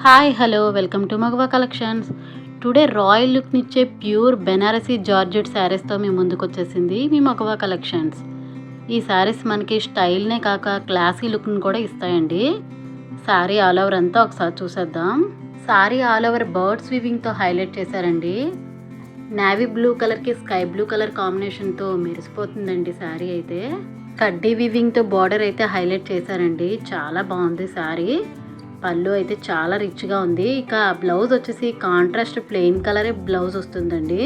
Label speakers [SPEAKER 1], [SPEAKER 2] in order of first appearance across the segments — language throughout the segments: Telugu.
[SPEAKER 1] Hi hello welcome to Magava collections. Today royal లుక్నిచ్చే ప్యూర్ బెనారసీ జార్జెట్ శారీస్తో మీ ముందుకు వచ్చేసింది మీ మగవా కలెక్షన్స్. ఈ శారీస్ మనకి స్టైల్నే కాక క్లాసీ లుక్ని కూడా ఇస్తాయండి. శారీ ఆల్ ఓవర్ అంతా ఒకసారి చూసేద్దాం. శారీ ఆల్ ఓవర్ బర్డ్స్ వీవింగ్తో హైలైట్ చేశారండి. నేవీ బ్లూ కలర్కి స్కై బ్లూ కలర్ కాంబినేషన్తో మెరిసిపోతుందండి శారీ అయితే. కడ్డీ వీవింగ్తో బార్డర్ అయితే హైలైట్ చేశారండి. చాలా బాగుంది శారీ. పళ్ళు అయితే చాలా రిచ్గా ఉంది. ఇక బ్లౌజ్ వచ్చేసి కాంట్రాస్ట్ ప్లెయిన్ కలరే బ్లౌజ్ వస్తుందండి.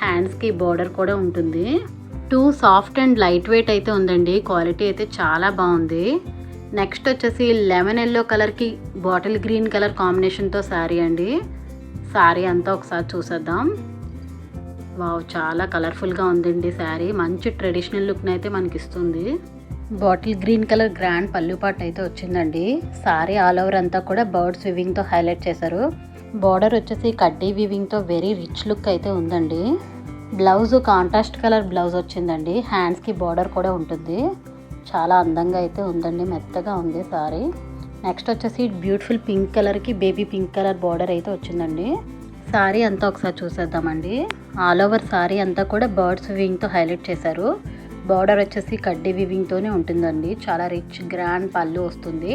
[SPEAKER 1] హ్యాండ్స్కి బార్డర్ కూడా ఉంటుంది. Two soft and light weight అయితే ఉందండి. క్వాలిటీ అయితే చాలా బాగుంది. నెక్స్ట్ వచ్చేసి లెమన్ ఎల్లో కలర్కి బాటిల్ గ్రీన్ కలర్ కాంబినేషన్తో శారీ అండి. శారీ అంతా ఒకసారి చూసేద్దాం. వావ్, చాలా కలర్ఫుల్గా ఉందండి శారీ. మంచి ట్రెడిషనల్ లుక్ని అయితే మనకి ఇస్తుంది. బాటిల్ గ్రీన్ కలర్ గ్రాండ్ పళ్ళు పాట్ అయితే వచ్చిందండి. సారీ ఆల్ ఓవర్ అంతా కూడా బర్డ్స్ వివింగ్తో హైలైట్ చేశారు. బార్డర్ వచ్చేసి కడ్డీ వివింగ్తో వెరీ రిచ్ లుక్ అయితే ఉందండి. బ్లౌజ్ కాంట్రాస్ట్ కలర్ బ్లౌజ్ వచ్చిందండి. హ్యాండ్స్కి బార్డర్ కూడా ఉంటుంది. చాలా అందంగా అయితే ఉందండి. మెత్తగా ఉంది సారీ. నెక్స్ట్ వచ్చేసి బ్యూటిఫుల్ పింక్ కలర్కి బేబీ పింక్ కలర్ బార్డర్ అయితే వచ్చిందండి. సారీ అంతా ఒకసారి చూసేద్దామండి. ఆల్ ఓవర్ సారీ అంతా కూడా బర్డ్స్ వివింగ్తో హైలైట్ చేశారు. బార్డర్ వచ్చేసి కడ్డీ వివింగ్తోనే ఉంటుందండి. చాలా రిచ్ గ్రాండ్ పళ్ళు వస్తుంది.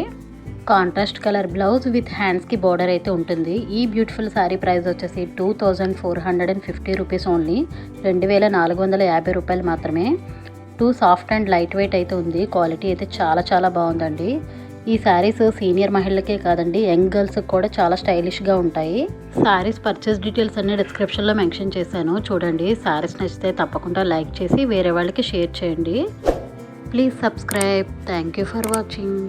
[SPEAKER 1] కాంట్రాస్ట్ కలర్ బ్లౌజ్ విత్ హ్యాండ్స్కి బార్డర్ అయితే ఉంటుంది. ఈ బ్యూటిఫుల్ శారీ ప్రైస్ వచ్చేసి 2450 రూపీస్ ఓన్లీ. 2450 రూపాయలు మాత్రమే. Two soft and light weight అయితే ఉంది. క్వాలిటీ అయితే చాలా చాలా బాగుందండి. ఈ శారీస్ సీనియర్ మహిళలకే కాదండి, యంగ్ గర్ల్స్కి కూడా చాలా స్టైలిష్గా ఉంటాయి. శారీస్ పర్చేస్ డీటెయిల్స్ అన్ని డిస్క్రిప్షన్లో మెన్షన్ చేశాను, చూడండి. శారీస్ నచ్చితే తప్పకుండా లైక్ చేసి వేరే వాళ్ళకి షేర్ చేయండి. Please subscribe. Thank you for watching.